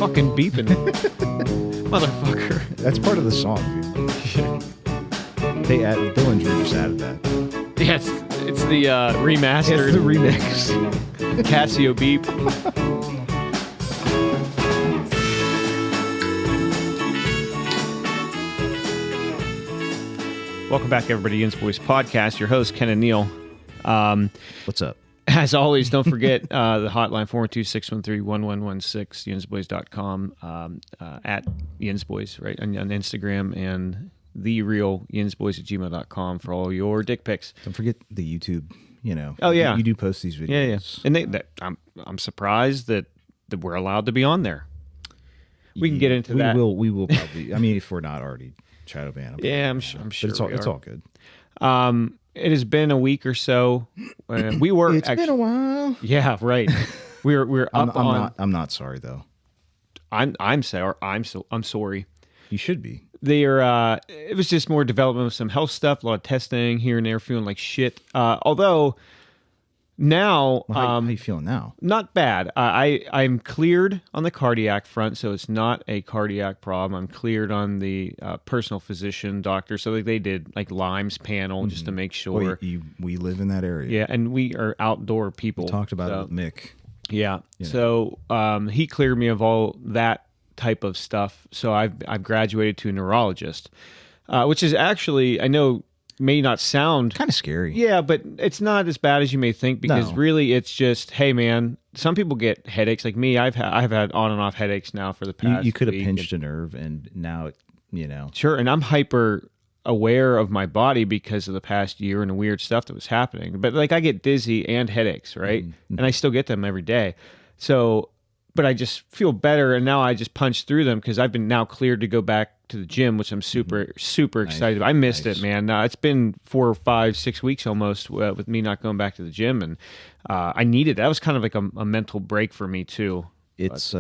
fucking beeping. Motherfucker. That's part of the song, dude. Dylan Drew just added that. Yeah, it's the remastered. It's the remix. Casio beep. Welcome back, everybody, to Yinz Boys Podcast. Your host, Ken and Neil. What's up? As always, don't forget the hotline, 412-613-1116, yinsboys.com, at yinsboys, right, on Instagram, and therealyinsboys@gmail.com for all your dick pics. Don't forget the YouTube, Oh, yeah. You do post these videos. Yeah. And I'm surprised that we're allowed to be on there. We can get into that. We will probably, I mean, if we're not already shadow banned. Yeah, I'm sure. But it's all good. It has been a week or so. We were. It's been a while. Yeah, right. We're up on. I'm not sorry though. I'm sorry. I'm sorry. You should be. It was just more development of some health stuff, a lot of testing here and there, feeling like shit. Although now, how you feeling now? Not bad. I'm cleared on the cardiac front, so it's not a cardiac problem. I'm cleared on the personal physician, doctor. So they did like Lyme's panel just to make sure. We live in that area. Yeah, and we are outdoor people. We talked about it with Mick. Yeah. So he cleared me of all that type of stuff. So I've graduated to a neurologist, which is actually, I know, may not sound kind of scary. Yeah, but it's not as bad as you may think, because really it's just, hey man, some people get headaches like me. I've had on and off headaches now for the past You could have week. pinched a nerve, and now Sure, and I'm hyper aware of my body because of the past year and the weird stuff that was happening. But like I get dizzy and headaches, right? Mm-hmm. And I still get them every day. So, but I just feel better, and now I just punch through them because I've been now cleared to go back to the gym, which I'm super excited about. I missed it, man. It's been 4 or 5, 6 weeks almost with me not going back to the gym, and I needed that. Was kind of like a mental break for me too. It's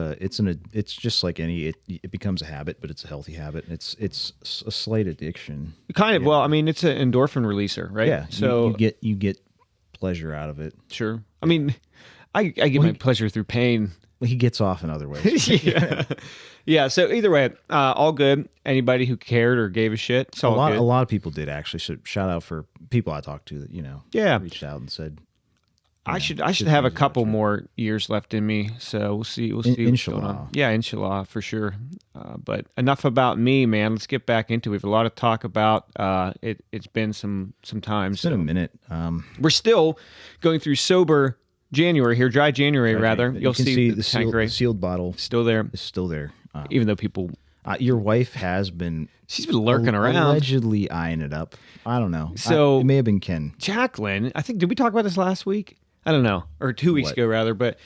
just like it becomes a habit, but it's a healthy habit. It's a slight addiction. Kind of. Well, I mean, it's an endorphin releaser, right? Yeah. So you get pleasure out of it. Sure. I mean, I get my pleasure through pain. He gets off in other ways. Yeah. So either way, all good. Anybody who cared or gave a shit, it's all good. A lot of people did actually. So shout out for people I talked to that reached out and said, I should have a couple more years left in me. So we'll see. Inshallah. What's going on. Yeah, inshallah for sure. But enough about me, man. Let's get back into it. We have a lot to talk about. It's been some time. It's been a minute. We're still going through sober January here, dry January rather. You'll see the sealed bottle still there. It's still there. Even though people, your wife has been. She's been lurking around, allegedly eyeing it up. I don't know. So it may have been Ken. Jacqueline, I think, did we talk about this last week? I don't know, or 2 weeks ago rather. But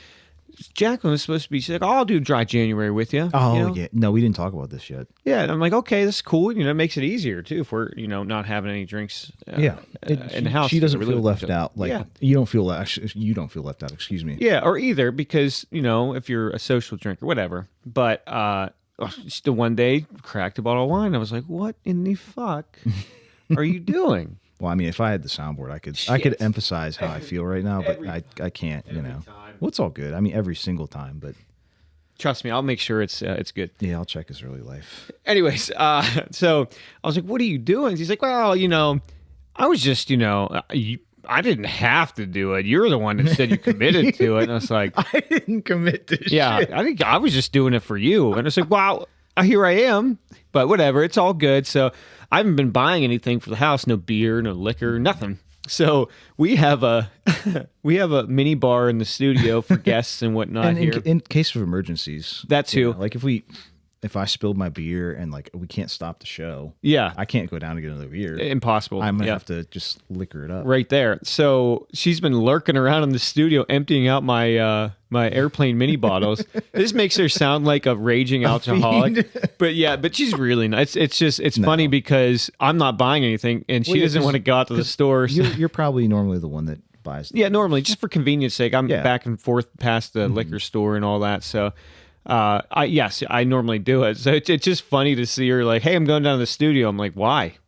Jacqueline was supposed to be. She's like, "I'll do dry January with you." Oh yeah, no, we didn't talk about this yet. Yeah, and I'm like, okay, this is cool. It makes it easier too if we're not having any drinks. In the house. She doesn't feel left out. Like you don't feel left out. Excuse me. Yeah, or either because if you're a social drinker, whatever. But the one day cracked a bottle of wine. I was like, what in the fuck are you doing? Well, I mean, if I had the soundboard, I could emphasize how I feel right now, but I can't. Well, it's all good. I mean, every single time, but. Trust me, I'll make sure it's good. Yeah, I'll check his early life. Anyways, so I was like, what are you doing? He's like, well, I was just, I didn't have to do it. You're the one that said you committed to it. And I was like, I didn't commit to shit. I think I was just doing it for you. And I was like, wow, here I am. But whatever, it's all good. So I haven't been buying anything for the house. No beer, no liquor, nothing. So we have a mini bar in the studio for guests and whatnot and here. In case of emergencies. That too. Like if I spilled my beer and like we can't stop the show. Yeah. I can't go down to get another beer. Impossible. I'm going to have to just liquor it up. Right there. So she's been lurking around in the studio emptying out my my airplane mini bottles. This makes her sound like a raging alcoholic. But she's really nice. It's funny because I'm not buying anything and she doesn't want to go out to the store. So. You're probably normally the one that buys them. Yeah, normally, just for convenience sake. I'm back and forth past the liquor store and all that. So I normally do it. So it's just funny to see her like, hey, I'm going down to the studio. I'm like, why?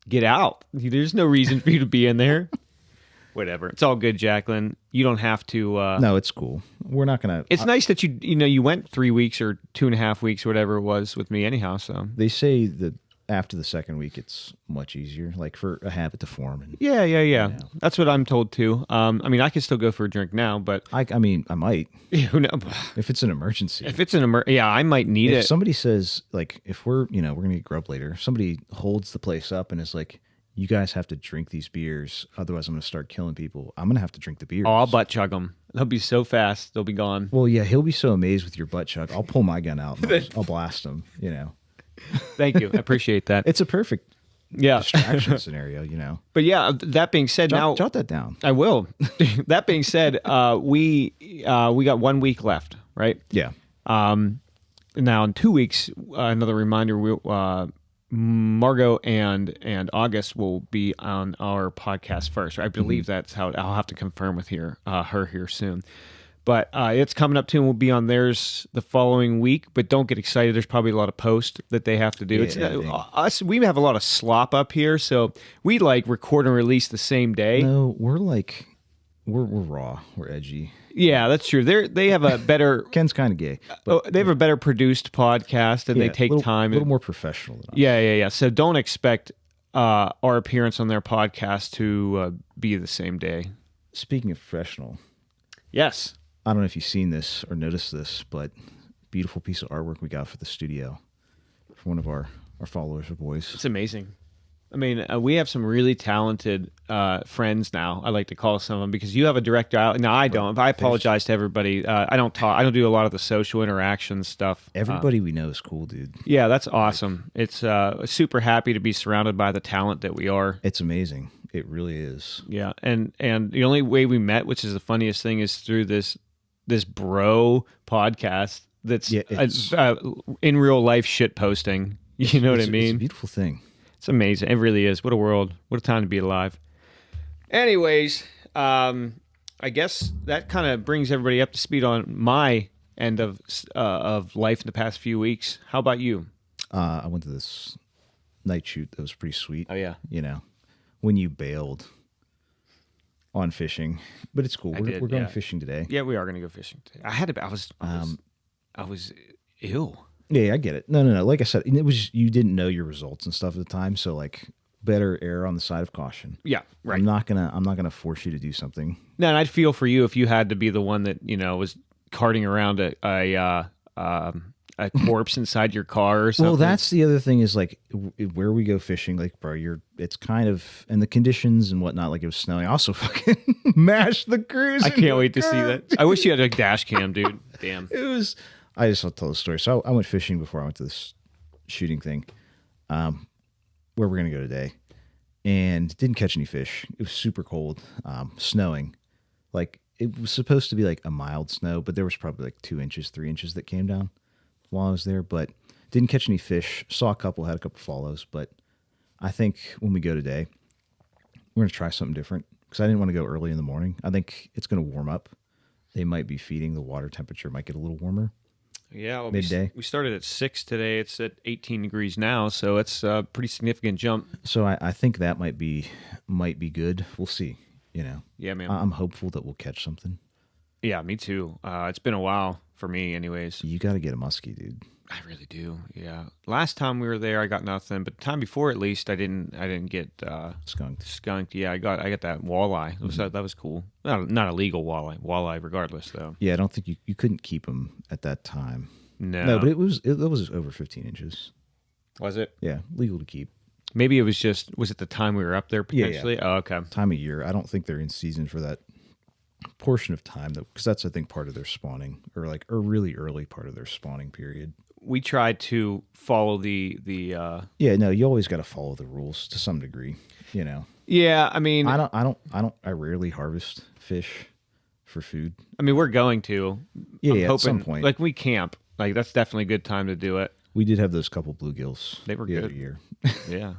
Get out. There's no reason for you to be in there. Whatever. It's all good, Jacqueline. You don't have to. No, it's cool. We're not gonna. It's nice that you went 3 weeks or 2.5 weeks, or whatever it was with me anyhow. So They say that after the second week, it's much easier, like for a habit to form. And yeah. That's what I'm told too. I mean, I could still go for a drink now, but I might who knows? if it's an emergency. If it's I might need If it. somebody says, like, if we're gonna get grub later, if somebody holds the place up and is like, you guys have to drink these beers, otherwise I'm gonna start killing people. I'm gonna have to drink the beers. Oh, I'll butt chug them. They'll be so fast, they'll be gone. Well, yeah, he'll be so amazed with your butt chug. I'll pull my gun out and I'll blast him. Thank you. I appreciate that. It's a perfect Yeah. distraction scenario. But yeah, that being said, now Jot that down. I will. That being said, we got 1 week left, right? Yeah. Now in 2 weeks, another reminder: Margot and August will be on our podcast first. I believe that's how I'll have to confirm with her here soon. But it's coming up too, and we'll be on theirs the following week. But don't get excited. There's probably a lot of posts that they have to do. Us, we have a lot of slop up here, so we record and release the same day. No, we're raw. We're edgy. Yeah, that's true. They have a better. Ken's kind of gay. But They have a better produced podcast, and they take time. A little more professional than us. Yeah. So don't expect our appearance on their podcast to be the same day. Speaking of professional, Yes. I don't know if you've seen this or noticed this, but beautiful piece of artwork we got for the studio for one of our followers or boys. It's amazing. I mean, we have some really talented friends now. I like to call some of them because you have a direct dial. No, I don't. I apologize to everybody. I don't talk. I don't do a lot of the social interaction stuff. Everybody we know is cool, dude. Yeah, that's awesome. It's super happy to be surrounded by the talent that we are. It's amazing. It really is. Yeah, and the only way we met, which is the funniest thing, is through this bro podcast that's in real life shit posting. You know what I mean? It's a beautiful thing. It's amazing. It really is. What a world. What a time to be alive. Anyways, I guess that kind of brings everybody up to speed on my end of life in the past few weeks. How about you? I went to this night shoot that was pretty sweet. Oh, yeah. When you bailed on fishing, but it's cool. We're going fishing today. Yeah, we are going to go fishing today. I was ill. Yeah, I get it. No. Like I said, it was you didn't know your results and stuff at the time, so better err on the side of caution. Yeah, right. I'm not gonna force you to do something. No, and I'd feel for you if you had to be the one that was carting around a corpse inside your car or something. Well, that's the other thing is where we go fishing. Bro, it's kind of and the conditions and whatnot. It was snowing. I also fucking mashed the cruise. I can't wait to see that. I wish you had a dash cam, dude. Damn. It was. I just want to tell the story. So I went fishing before I went to this shooting thing, where we're going to go today, and didn't catch any fish. It was super cold, snowing. It was supposed to be a mild snow, but there was probably 2 inches, 3 inches that came down while I was there, but didn't catch any fish. Saw a couple, had a couple follows, but I think when we go today, we're going to try something different because I didn't want to go early in the morning. I think it's going to warm up. They might be feeding. The water temperature might get a little warmer. Yeah, well, midday. We started at 6 today. It's at 18 degrees now, so it's a pretty significant jump. So I think that might be good. We'll see. Yeah, man. I'm hopeful that we'll catch something. Yeah, me too. It's been a while for me, anyways. You got to get a muskie, dude. I really do. Yeah. Last time we were there, I got nothing, but the time before, at least, I didn't get skunked. Yeah, I got that walleye. That was cool. Not a legal walleye, regardless, though. Yeah, I don't think you couldn't keep them at that time. No, but it was over 15 inches. Was it? Yeah, legal to keep. Maybe it was it the time we were up there potentially? Yeah. Oh, okay. Time of year. I don't think they're in season for that portion of time, though, because that's I think part of their spawning or a really early part of their spawning period. We tried to follow the Yeah, no, you always got to follow the rules to some degree, Yeah, I mean, I rarely harvest fish for food. I mean, we're going to. Yeah, I'm hoping, at some point. we camp. That's definitely a good time to do it. We did have those couple bluegills. They were the good. other year. Yeah.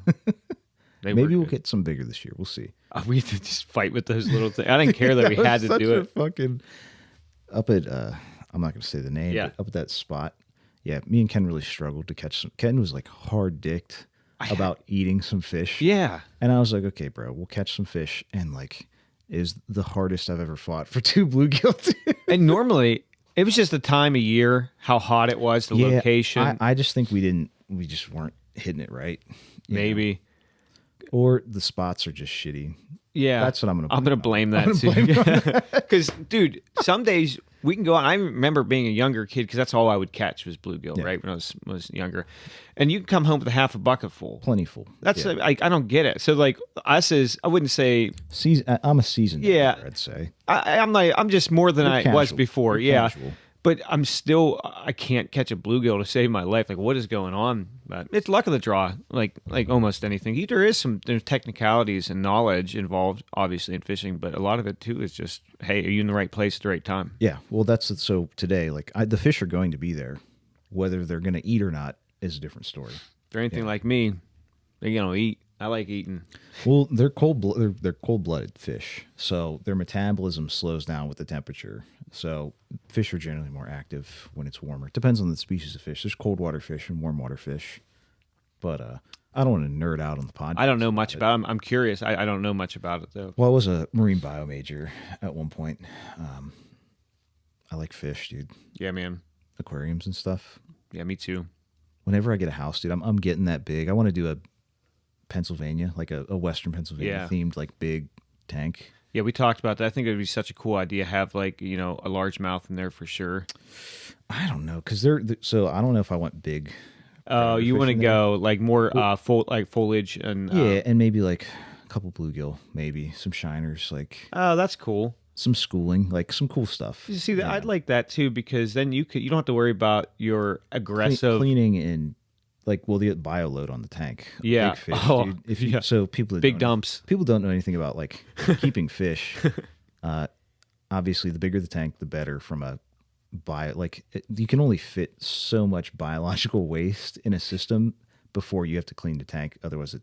Maybe we'll get some bigger this year. We'll see. We had to just fight with those little things. I didn't care that we had to do it. Fucking up at I'm not going to say the name. Yeah. But up at that spot. Yeah, me and Ken really struggled to catch some. Ken was hard dicked about eating some fish. Yeah. And I was like, okay, bro, we'll catch some fish. And is the hardest I've ever fought for 2 bluegill. And normally, it was just the time of year, how hot it was, the location. I just think we just weren't hitting it right. Maybe. Or the spots are just shitty. Yeah. That's what I'm going to blame that too. Because, dude, some days we can go out. I remember being a younger kid because that's all I would catch was bluegill, right, when I was younger. And you can come home with a half a bucket full. Plenty full. That's like, I don't get it. So, like, us is, I wouldn't say. I'm a seasoned angler, I'd say. I'm just more than I was before. You're casual. But I can't catch a bluegill to save my life. Like, what is going on? But it's luck of the draw, like almost anything. There's technicalities and knowledge involved, obviously, in fishing, but a lot of it, too, is just, hey, are you in the right place at the right time? Yeah, well, so today, like, the fish are going to be there. Whether they're going to eat or not is a different story. If they're anything like me, they're going to eat. I like eating. Well, they're they're cold-blooded fish, so their metabolism slows down with the temperature. So fish are generally more active when it's warmer. It depends on the species of fish. There's cold water fish and warm water fish. But I don't want to nerd out on the podcast. I don't know much about them. I'm curious. I don't know much about it, though. Well, I was a marine bio major at one point. I like fish, dude. Yeah, man. Aquariums and stuff. Yeah, me too. Whenever I get a house, dude, I'm getting that big. I want to do a Pennsylvania, like a Western Pennsylvania themed, like, big tank. Yeah, we talked about that. I think it would be such a cool idea. Have, like, a largemouth in there for sure. I don't know, because so I don't know if I want big. Oh, you want to go like more foliage and and maybe like a couple bluegill, maybe some shiners, like. Oh, that's cool. Some schooling, like some cool stuff. You see, I'd like that too, because then you don't have to worry about your aggressive cleaning and. Like, well, the bio load on the tank. Yeah. Big fish, dude. If you, so people that big dumps. People don't know anything about, like, keeping fish. Obviously, the bigger the tank, the better from a bio. Like, you can only fit so much biological waste in a system before you have to clean the tank. Otherwise,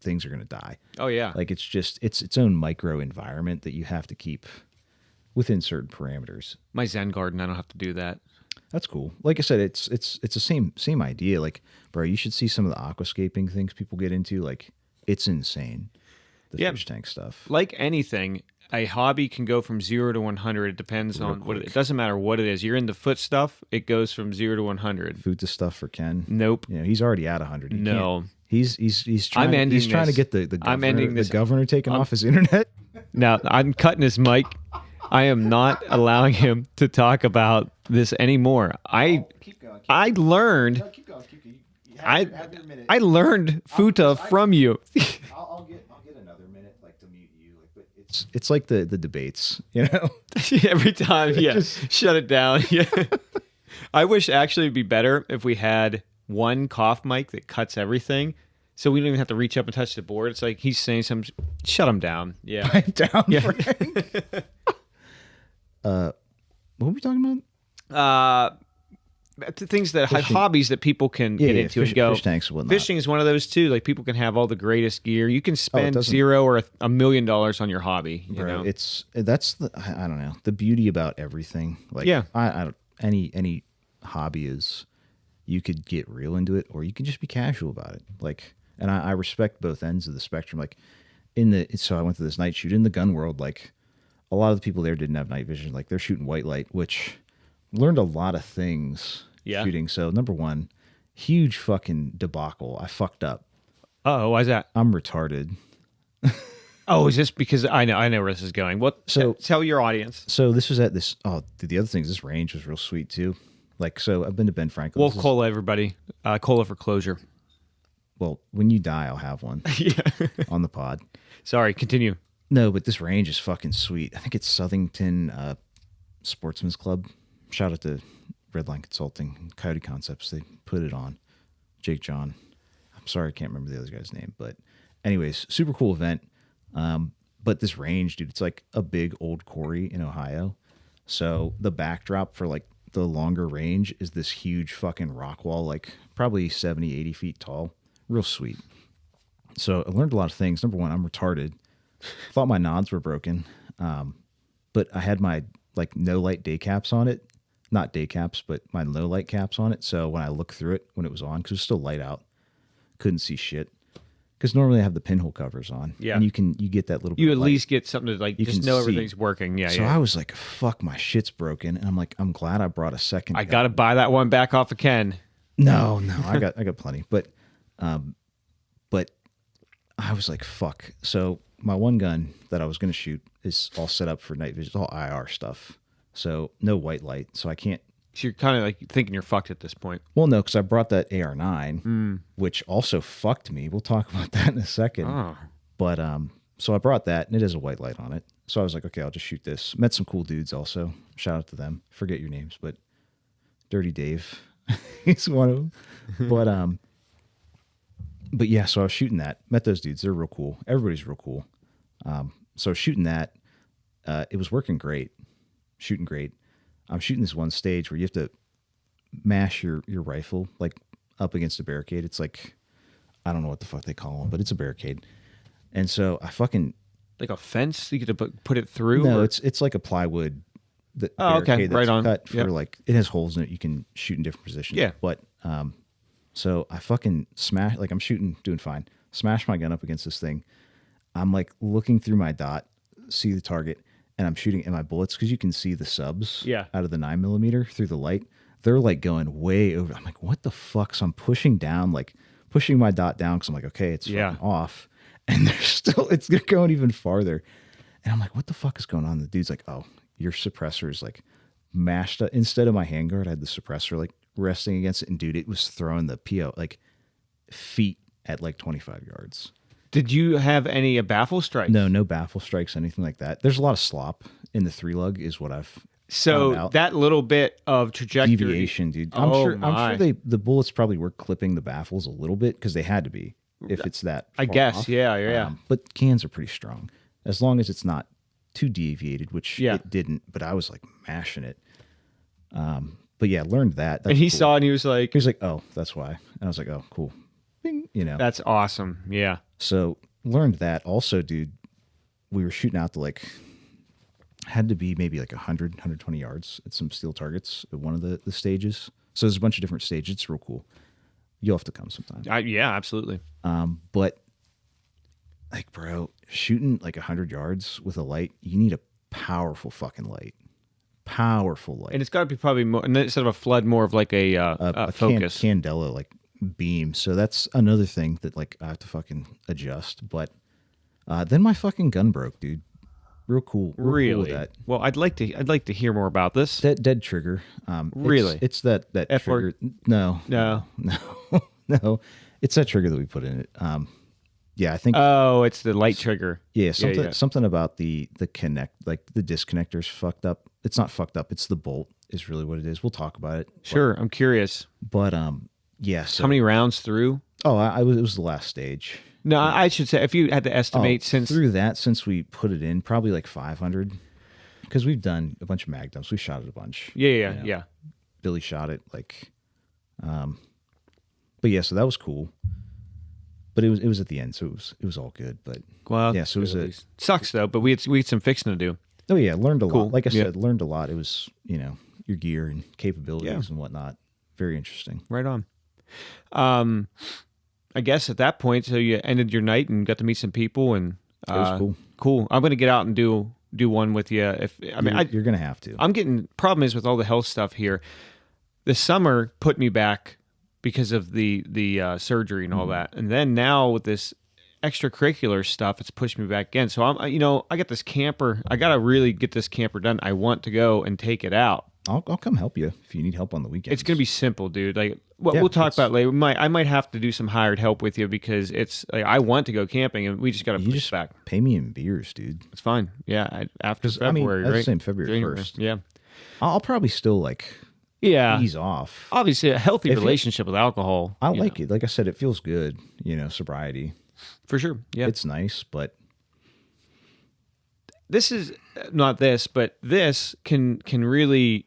things are going to die. Oh, yeah. Like, it's its own micro environment that you have to keep within certain parameters. My Zen garden, I don't have to do that. That's cool. Like I said, it's the same idea. Like, bro, you should see some of the aquascaping things people get into. Like, it's insane. The fish tank stuff. Like anything, a hobby can go from 0 to 100. It depends on what it doesn't matter what it is. You're into foot stuff, it goes from 0 to 100. Food to stuff for Ken. Nope. Yeah, he's already at 100. No. He's trying. He's trying to get the governor. I'm ending this. The governor taken off his internet. Now I'm cutting his mic. I am not allowing him to talk about this anymore. Keep going. I learned. No, keep going. Have your minute. I learned futa from you. I'll get another minute, like, to mute you. Like, but it's like the debates, you know. Every time, shut it down. Yeah. I wish actually it'd be better if we had one cough mic that cuts everything. So we don't even have to reach up and touch the board. It's like he's saying something. Shut him down. Yeah. Pipe down, Frank. What were we talking about? Things that hobbies that people can get into and go. Fish tanks and whatnot. Fishing is one of those too. Like, people can have all the greatest gear. You can spend $0 or $1 million on your hobby. You know? I don't know, the beauty about everything. Like, I don't, any hobby is, you could get real into it or you can just be casual about it. Like, and I respect both ends of the spectrum. Like, so I went to this night shoot in the gun world. Like, a lot of the people there didn't have night vision. Like, they're shooting white light, which learned a lot of things shooting. So, number one, huge fucking debacle. I fucked up. Oh, why is that? I'm retarded. Oh, is this because I know where this is going? What? So tell your audience. So this was at this. Oh, the other things. This range was real sweet too. Like, so I've been to Ben Franklin. Wolf Cola, everybody. Cola for closure. Well, when you die, I'll have one. On the pod. Sorry, continue. No, but this range is fucking sweet. I think it's Southington Sportsman's Club. Shout out to Redline Consulting, Coyote Concepts. They put it on. Jake John. I'm sorry, I can't remember the other guy's name. But anyways, super cool event. But this range, dude, it's like a big old quarry in Ohio. So the backdrop for, like, the longer range is this huge fucking rock wall, like probably 70, 80 feet tall. Real sweet. So I learned a lot of things. Number one, I'm retarded. Thought my nods were broken. But I had my, like, no light day caps on it. Not day caps, but my low light caps on it. So when I looked through it when it was on, because it was still light out, couldn't see shit. because normally I have the pinhole covers on. Yeah. And you get that little. You bit at light. least get something to like You just can know see. everything's working. Yeah, So yeah. I was like, fuck, my shit's broken, and I'm like, I'm glad I brought a second. I gun. got to buy that one back off of Ken. No, I got plenty, but I was like, fuck. So my one gun that I was going to shoot is all set up for night vision, it's all IR stuff. So no white light. So I can't. So you're kind of like thinking you're fucked at this point. Well, no, because I brought that AR-9, which also fucked me. We'll talk about that in a second. Oh. But so I brought that, and it has a white light on it. So I was like, okay, I'll just shoot this. Met some cool dudes also. Shout out to them. Forget your names, but Dirty Dave, he's one of them. But yeah, so I was shooting that. Met those dudes. They're real cool. Everybody's real cool. So I was shooting that. It was working great. Shooting great. I'm shooting this one stage where you have to mash your rifle like up against a barricade. It's like, I don't know what the fuck they call them, but it's a barricade. And so I fucking Like a fence you get to put it through? no, or? it's like a plywood. Oh, okay, That's right on. cut for Yep. like it has holes in it. You can shoot in different positions. Yeah. But so I fucking smash, like I'm shooting, doing fine. Smash my gun up against this thing. I'm like looking through my dot, see the target, and I'm shooting at my bullets because you can see the subs out of the 9mm through the light. They're like going way over. I'm like, what the fuck? So I'm pushing down, like pushing my dot down because I'm like, okay, it's fucking off. And they're still, it's going even farther. And I'm like, what the fuck is going on? The dude's like, oh, your suppressor is like mashed up. Instead of my handguard, I had the suppressor like resting against it. And dude, it was throwing the PO like feet at like 25 yards. Did you have any baffle strikes? No baffle strikes, anything like that. There's a lot of slop in the 3-lug is what I've So found out. that little bit of trajectory. Deviation, dude. I'm sure the bullets probably were clipping the baffles a little bit because they had to be if it's that I far guess, off. yeah. But cans are pretty strong. As long as it's not too deviated, which it didn't, but I was like mashing it. But yeah, learned that. That's and he cool. saw it and he was like, oh, that's why. And I was like, oh, cool. Bing, you know. That's awesome. Yeah. So learned that. Also, dude, we were shooting out to like, had to be maybe like 100, 120 yards at some steel targets at one of the stages. So there's a bunch of different stages. It's real cool. You'll have to come sometime. Yeah, absolutely. But like, bro, shooting like 100 yards with a light, you need a powerful fucking light. Powerful light. And it's got to be probably more, instead of a flood, more of like a focus. Candela like beam. So that's another thing that like I have to fucking adjust. But then my fucking gun broke, dude. Real cool. Really? Cool with that. Well, I'd like to hear more about this. Dead trigger. Really? It's that trigger. No. It's that trigger that we put in it. Yeah, I think. Oh, it's the light trigger. Yeah, something about the connect, like the disconnector's fucked up. It's not fucked up. It's the bolt is really what it is. We'll talk about it. Sure, I'm curious. But yeah. So, how many rounds through? Oh, it was the last stage. No, I should say if you had to estimate since we put it in, probably like 500, because we've done a bunch of mag dumps. We shot it a bunch. Yeah. Billy shot it like, but yeah, so that was cool. But it was at the end, so it was all good. But well, yeah, so it was sucks though. But we had some fixing to do. Oh yeah, learned a lot. Like I said, learned a lot. It was your gear and capabilities and whatnot. Very interesting. Right on. I guess at that point, so you ended your night and got to meet some people, and it was cool. Cool. I'm gonna get out and do one with you. You're gonna have to. I'm getting problem is with all the health stuff here. The summer put me back because of the surgery and all that, and then now with this extracurricular stuff, it's pushed me back again. So I got this camper. I gotta really get this camper done. I want to go and take it out. I'll come help you if you need help on the weekends. It's gonna be simple, dude. Like we'll talk about it later. I might have to do some hired help with you because it's like I want to go camping and we just gotta push back. Pay me in beers, dude. It's fine. Yeah, after February, right? Same February 1st. Yeah, I'll probably still like ease off. Obviously, a healthy relationship with alcohol. I like it. Like I said, it feels good. Sobriety for sure. Yeah, it's nice, but this is not this, but this can really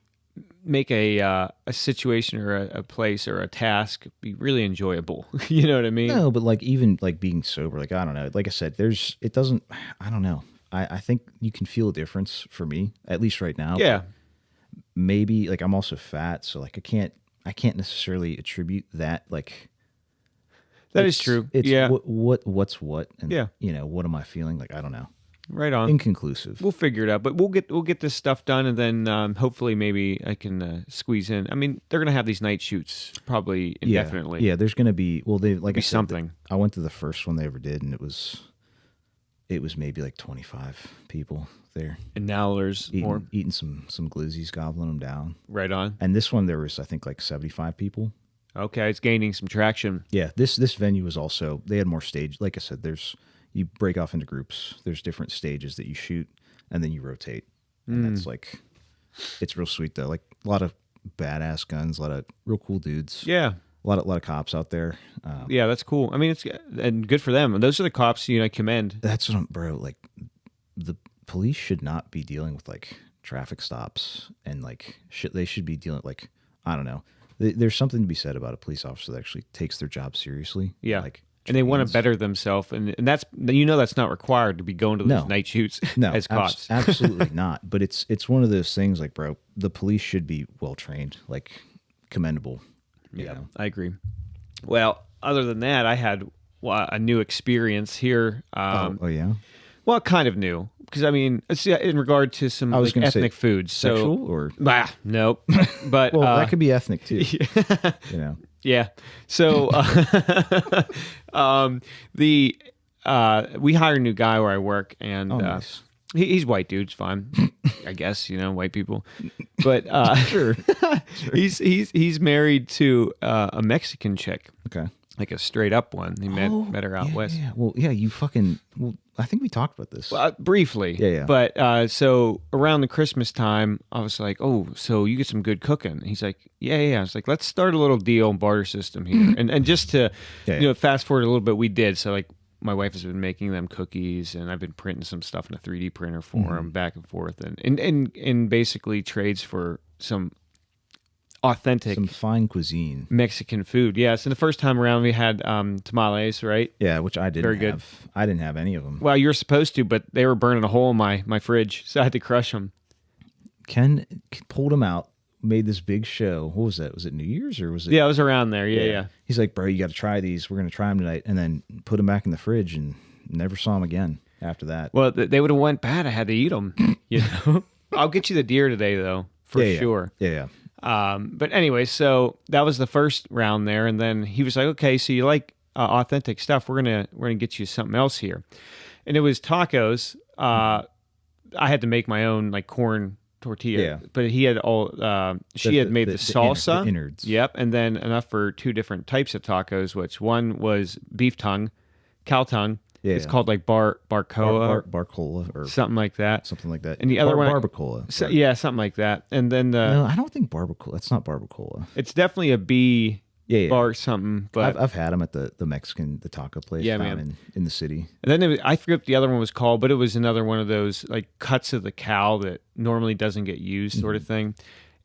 make a situation or a place or a task be really enjoyable. You know what I mean? No, but like even like being sober, like I don't know. Like I said, I don't know. I think you can feel a difference for me, at least right now. Yeah. Maybe like I'm also fat, so like I can't necessarily attribute that like That is true. It's Yeah. what's what, and Yeah. what am I feeling? Like, I don't know. Right on. Inconclusive. We'll figure it out, but we'll get this stuff done, and then hopefully maybe I can squeeze in. I mean, they're gonna have these night shoots probably indefinitely. Yeah, there's gonna be they like I said, something. I went to the first one they ever did, and it was maybe like 25 people there. And now there's more. Eating some glizzies, gobbling them down. Right on. And this one there was, I think, like 75 people. Okay, it's gaining some traction. Yeah, this venue was also, they had more stage. Like I said, you break off into groups. There's different stages that you shoot, and then you rotate. And that's like, it's real sweet though. Like a lot of badass guns, a lot of real cool dudes. Yeah. A lot of cops out there. Yeah, that's cool. I mean, it's and good for them. And those are the cops I commend. That's what bro. Like, the police should not be dealing with like traffic stops and like shit. They should be dealing like, I don't know. There's something to be said about a police officer that actually takes their job seriously. Yeah, like, and they want to better themselves, and that's that's not required to be going to those night shoots as cops. Absolutely not. But it's one of those things like, bro, the police should be well trained, like commendable. Yeah, I agree. Well, other than that, I had a new experience here. Oh yeah. Well, kind of new because I mean, it's in regard to some like, ethnic foods. Sexual or nope. But well, that could be ethnic too. Yeah. Yeah. So we hired a new guy where I work, and nice. He's white dude. It's fine, I guess. White people. But Sure. he's married to a Mexican chick. Okay. Like a straight up one. He met her out west. Yeah. Well, yeah. You fucking. Well, I think we talked about this. Briefly. Yeah. But so around the Christmas time, I was like, "Oh, so you get some good cooking?" He's like, "Yeah." I was like, "Let's start a little deal and barter system here." and just to fast forward a little bit, we did. So like, my wife has been making them cookies, and I've been printing some stuff in a 3D printer for them, back and forth, and basically trades for some authentic, some fine cuisine, Mexican food. Yes, and the first time around we had tamales, right? Yeah, which I didn't Very good. have. I didn't have any of them. Well, you were supposed to, but they were burning a hole in my fridge, so I had to crush them. Ken pulled them out, made this big show. What was that? Was it New Year's or was it? Yeah, it was around there. Yeah. He's like, bro, you got to try these. We're going to try them tonight. And then put them back in the fridge and never saw them again after that. Well, they would have went bad. I had to eat them. I'll get you the deer today, though, for sure. Yeah. But anyway, so that was the first round there. And then he was like, okay, so you like authentic stuff. We're gonna get you something else here. And it was tacos. I had to make my own like corn tortilla. Yeah. But he had she had made the salsa. The innards. Yep. And then enough for two different types of tacos, which one was beef tongue, cow tongue. Yeah. It's called like barcoa. Barcola or something like that. Something like that. And the other one, barbacoa. Something like that. And then no, I don't think barbacoa. That's not barbacoa. It's definitely a B bar something. But I've had them at the taco place down in the city. And then I forget what the other one was called, but it was another one of those like cuts of the cow that normally doesn't get used, sort of thing.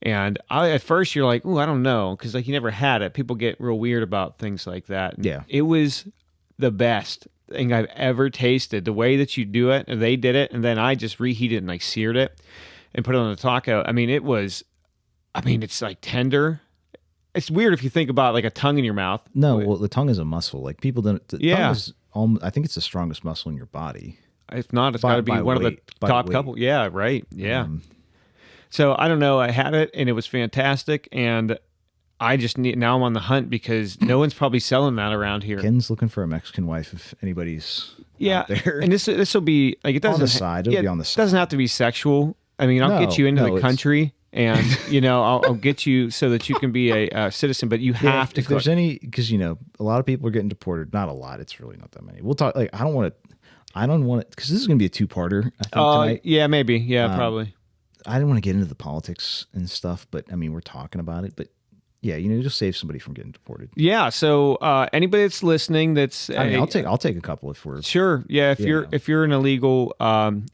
And at first you're like, oh, I don't know, because like you never had it. People get real weird about things like that. And it was the best thing I've ever tasted. The way that you do it, and they did it, and then I just reheated it and like seared it and put it on the taco. I mean, it's like tender. It's weird if you think about like a tongue in your mouth. No, well, the tongue is a muscle. Like people don't. The tongue is I think it's the strongest muscle in your body. If not, it's got to be one of the top couple. Yeah, right. Yeah. So I don't know. I had it and it was fantastic, and I just now I'm on the hunt because no one's probably selling that around here. Ken's looking for a Mexican wife if anybo's out there. And this will be like, it doesn't on the side. It'll be on the side. It doesn't have to be sexual. I mean, I'll get you into the country, and I'll get you so that you can be a citizen. But you have to. If there's any, because a lot of people are getting deported. Not a lot. It's really not that many. We'll talk. Like I don't want it because this is going to be a two-parter. I think tonight. Yeah, maybe. Yeah, probably. I didn't want to get into the politics and stuff, but I mean, we're talking about it. But yeah, just save somebody from getting deported. Yeah. So anybody that's listening, I'll take a couple if we're sure. Yeah. If you're an illegal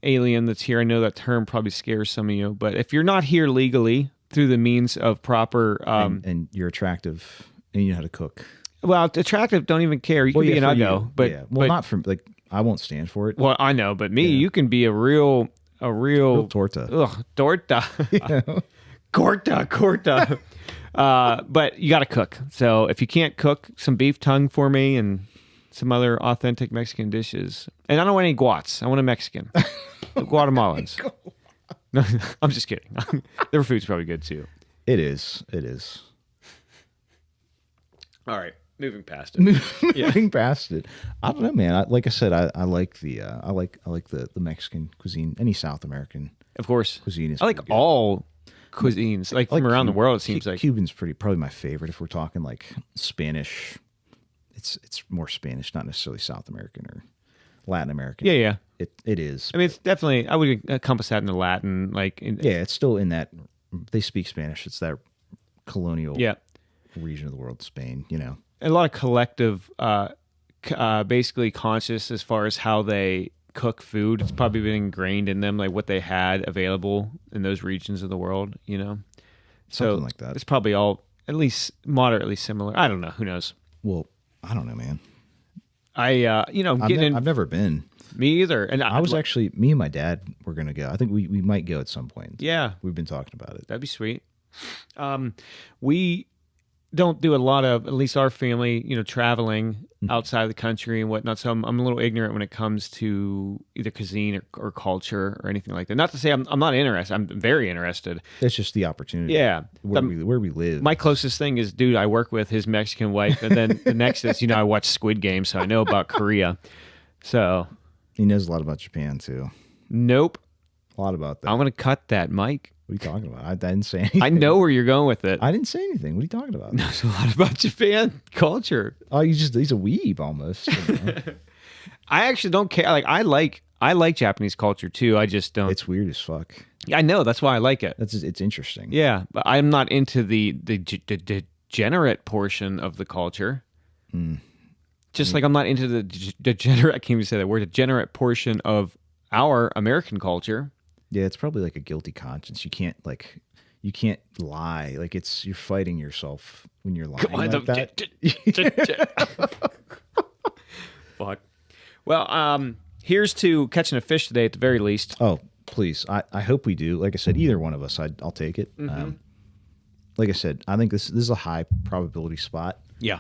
alien that's here, I know that term probably scares some of you, but if you're not here legally through the means of proper and you're attractive and you know how to cook. Well, attractive, don't even care. You can be an uggo, but not from like I won't stand for it. Well, I know, but you can be a real torta. Ugh, torta. Corta. But you got to cook. So if you can't cook some beef tongue for me and some other authentic Mexican dishes, and I don't want any guats. I want a Mexican, the Guatemalans. No, I'm just kidding. Their food's probably good too. It is. It is. All right, moving past it. Moving past it. I don't know, man. Like I said, I like the I like the Mexican cuisine. Any South American, Of course, cuisine is. I like pretty good. all cuisines, like from around the world. It seems like Cuban's probably my favorite. If we're talking like Spanish, it's more Spanish, not necessarily South American or Latin American. Yeah. It is. I mean, it's definitely. I would encompass that in the Latin, Yeah, it's still in that. They speak Spanish. It's that colonial Yeah. region of the world, Spain. You know. A lot of collective, basically conscious as far as how they cook food. It's probably been ingrained in them, like what they had available in those regions of the world. Something like that. It's probably all at least moderately similar. I don't know. Who knows? Well, I don't know, man. I've never been. Me either. And I was actually, me and my dad were going to go. I think we might go at some point. Yeah. We've been talking about it. That'd be sweet. We don't do a lot of, at least our family, traveling outside of the country and whatnot. So I'm a little ignorant when it comes to either cuisine or culture or anything like that. Not to say I'm not interested. I'm very interested. It's just the opportunity. Yeah. Where we live. My closest thing is, dude, I work with his Mexican wife. And then the next is, I watch Squid Game, so I know about Korea. So. He knows a lot about Japan, too. Nope. A lot about that. I'm going to cut that, Mike. What are you talking about? I didn't say anything. I know where you're going with it. I didn't say anything. What are you talking about? Knows a lot about Japan culture. Oh, he's a weeb almost. I actually don't care. I like Japanese culture too. I just don't. It's weird as fuck. I know, that's why I like it. It's interesting. Yeah, but I'm not into the degenerate portion of the culture. Just like I'm not into the degenerate. I can't even say that word. Degenerate portion of our American culture. Yeah, it's probably like a guilty conscience. You can't lie. Like you're fighting yourself when you're lying like that. Fuck. Well, here's to catching a fish today at the very least. Oh, please. I hope we do. Like I said, either one of us, I'll take it. Mm-hmm. Like I said, I think this is a high probability spot. Yeah.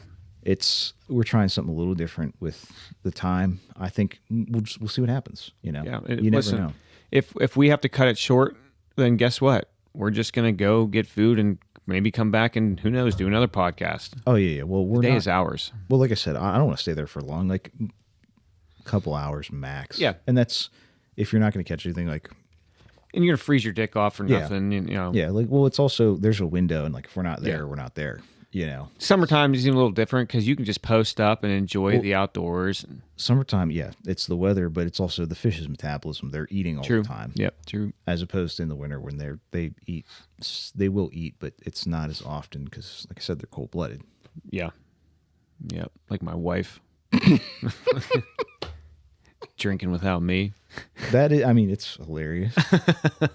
We're trying something a little different with the time. I think we'll see what happens. Yeah. You never know. If we have to cut it short, then guess what? We're just gonna go get food and maybe come back and who knows, do another podcast. Oh yeah. Well, the day is ours. Well, like I said, I don't want to stay there for long. Like a couple hours max. Yeah. And that's if you're not going to catch anything like. And you're gonna freeze your dick off for nothing. Yeah. Like, well, it's also there's a window, and like if we're not there, we're not there. Summertime is even a little different because you can just post up and enjoy the outdoors. Summertime, yeah, it's the weather, but it's also the fish's metabolism. They're eating all the time. Yep, true. As opposed to in the winter when they will eat, but it's not as often because, like I said, they're cold blooded. Yeah, like my wife drinking without me. It's hilarious.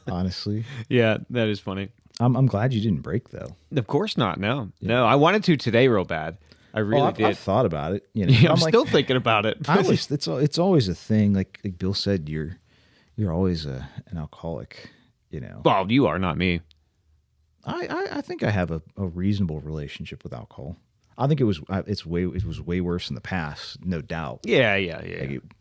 Honestly, yeah, that is funny. I'm glad you didn't break though. Of course not. No, I wanted to today real bad. I really did. I've thought about it. Yeah, I'm still thinking about it. It's always a thing. Like Bill said, you're always an alcoholic. Well, you are, not me. I think I have a reasonable relationship with alcohol. I think it was way worse in the past, no doubt. Yeah.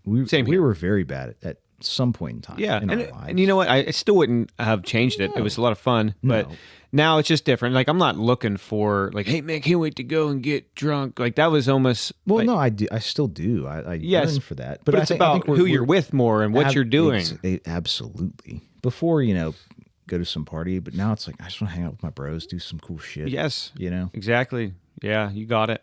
We were very bad at some point in time. Yeah, in our lives. And you know what? I still wouldn't have changed it. It was a lot of fun, but now it's just different. Like I'm not looking for like, hey man, can't wait to go and get drunk. Like that was almost. Well, no, I do. I still do. I yearn for that. But it's about who you're with more and what you're doing. Absolutely. Before go to some party, but now it's like I just want to hang out with my bros, do some cool shit. Yes, exactly. Yeah, you got it.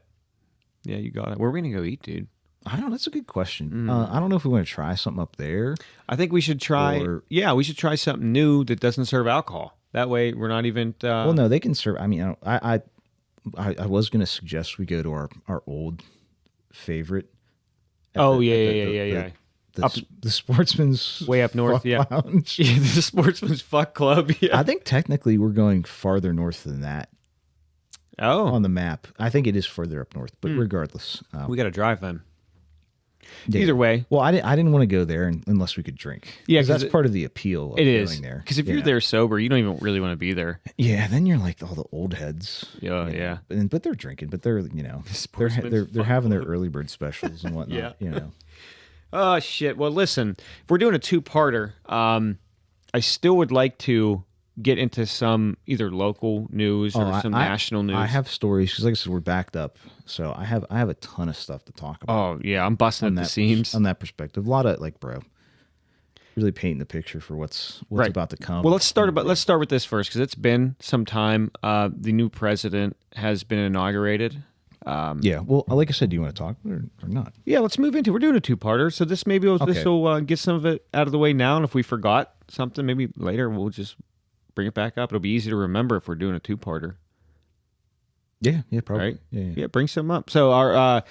Where are we gonna go eat, dude? I don't know. That's a good question. I don't know if we want to try something up there. I think we should try. We should try something new that doesn't serve alcohol. That way, we're not even. Well, no, they can serve. I mean, I was going to suggest we go to our old favorite. Yeah. The Sportsman's way up north. Lounge. Yeah, the Sportsman's Fuck Club. Yeah. I think technically we're going farther north than that. Oh, on the map, I think it is further up north. But regardless, we got to drive then. Either way. Well, I didn't want to go there unless we could drink. Yeah, 'cause that's part of the appeal of It is. going there. Because if you're there sober, you don't even really want to be there. Yeah, then you're like all the old heads. Yeah, you know. yeah. But they're drinking, but they're they're having their early bird specials and whatnot. Yeah. Oh shit. Well, listen, if we're doing a two-parter, I still would like to get into some either local news or some national news. I have stories because, like I said, we're backed up, so I have a ton of stuff to talk about. Oh yeah, I'm busting at the seams on that perspective. A lot of really painting the picture for what's right. about to come. Well, let's start with this first because it's been some time. The new president has been inaugurated. Yeah. Well, like I said, do you want to talk or not? Yeah, let's move into. We're doing a two-parter, so this will get some of it out of the way now, and if we forgot something, maybe later we'll just bring it back up. It'll be easy to remember if we're doing a two-parter. Yeah, probably. Right? Yeah, bring some up. So our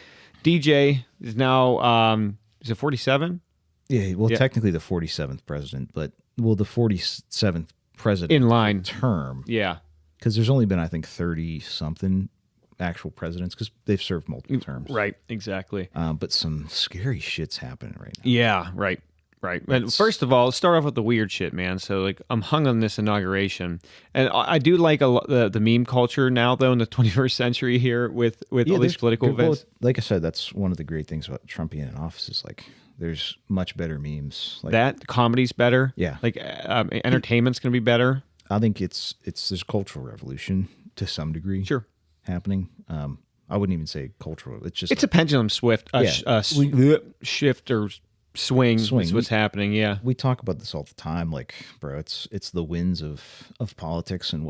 DJ is now is it 47? Yeah, well, technically the 47th president, but the 47th president in line term. Yeah, because there's only been I think 30 something actual presidents because they've served multiple terms. Right, exactly. But some scary shit's happening right now. Yeah, right. And first of all, let's start off with the weird shit, man. So, like, I'm hung on this inauguration, and I do like the meme culture now, though, in the 21st century here with all these political events. Like I said, that's one of the great things about Trump being in office is like there's much better memes. Like that comedy's better. Yeah, like entertainment's gonna be better. I think there's cultural revolution to some degree. Sure, happening. I wouldn't even say cultural. It's a pendulum shift or swing is what's happening. Yeah, we talk about this all the time. Like, bro, it's the winds of politics and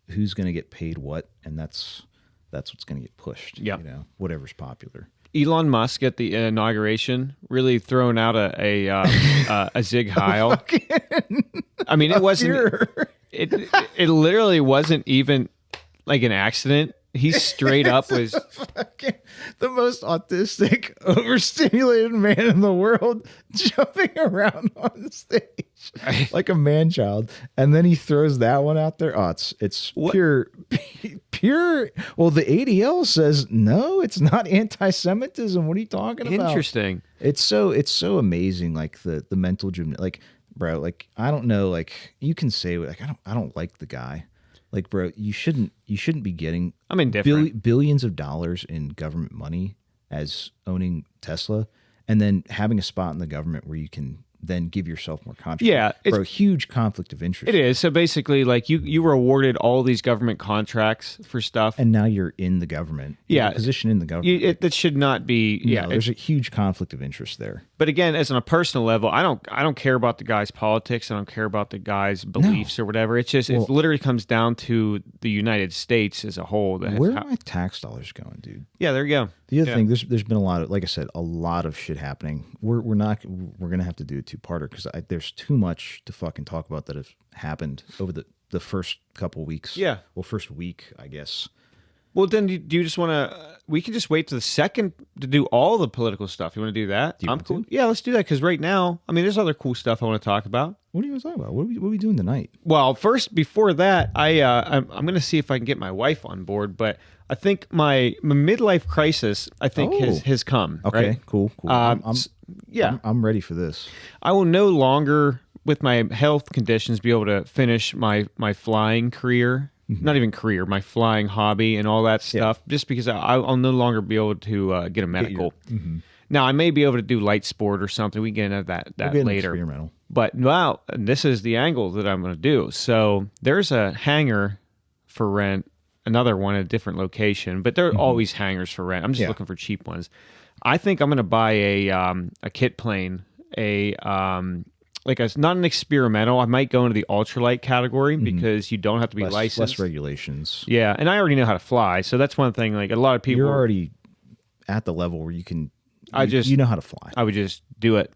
who's going to get paid what, and that's what's going to get pushed. Yeah, whatever's popular. Elon Musk at the inauguration really throwing out a Zig Heil. I mean, it wasn't. It literally wasn't even like an accident. He straight up was the most autistic, overstimulated man in the world, jumping around on stage like a man-child, and then he throws that one out there. Oh, it's pure. Well, the ADL says no, it's not anti-Semitism. What are you talking about? Interesting. It's so amazing. Like the mental gym. Like, bro. Like, I don't know. Like, you can say like I don't like the guy. Like, bro, you shouldn't be getting billions of dollars in government money as owning Tesla, and then having a spot in the government where you can then give yourself more contracts. Yeah, bro, huge conflict of interest. It is. So basically, like you were awarded all these government contracts for stuff, and now you're in the government. Yeah, position in the government. That should not be. Yeah, there's a huge conflict of interest there. But again, as on a personal level, I don't care about the guy's politics. I don't care about the guy's beliefs or whatever. It's just it literally comes down to the United States as a whole. Where are my tax dollars going, dude? Yeah, there you go. The other thing, there's been a lot of, like I said, a lot of shit happening. We're gonna have to do a two-parter because there's too much to fucking talk about that have happened over the first couple weeks. Yeah. Well, first week, I guess. Well, then do you just want to? We can just wait to the second to do all the political stuff. You want to do that? I'm cool. Yeah, let's do that because right now, I mean, there's other cool stuff I want to talk about. What do you want to talk about? What are we doing tonight? Well, first, before that, I'm going to see if I can get my wife on board, but I think my midlife crisis, has come. Okay, right? Cool. I'm ready for this. I will no longer, with my health conditions, be able to finish my flying career. Mm-hmm. Not even career, my flying hobby and all that stuff, just because I'll no longer be able to get a medical. Now, I may be able to do light sport or something. We can get into that later. Experimental. But, well, this is the angle that I'm going to do. So there's a hangar for rent, another one at a different location, but there are always hangars for rent. I'm just looking for cheap ones. I think I'm going to buy a kit plane, not an experimental. I might go into the ultralight category because you don't have to be licensed. Less regulations. Yeah, and I already know how to fly, so that's one thing. Like a lot of people, you're already at the level where you can. You know how to fly. I would just do it,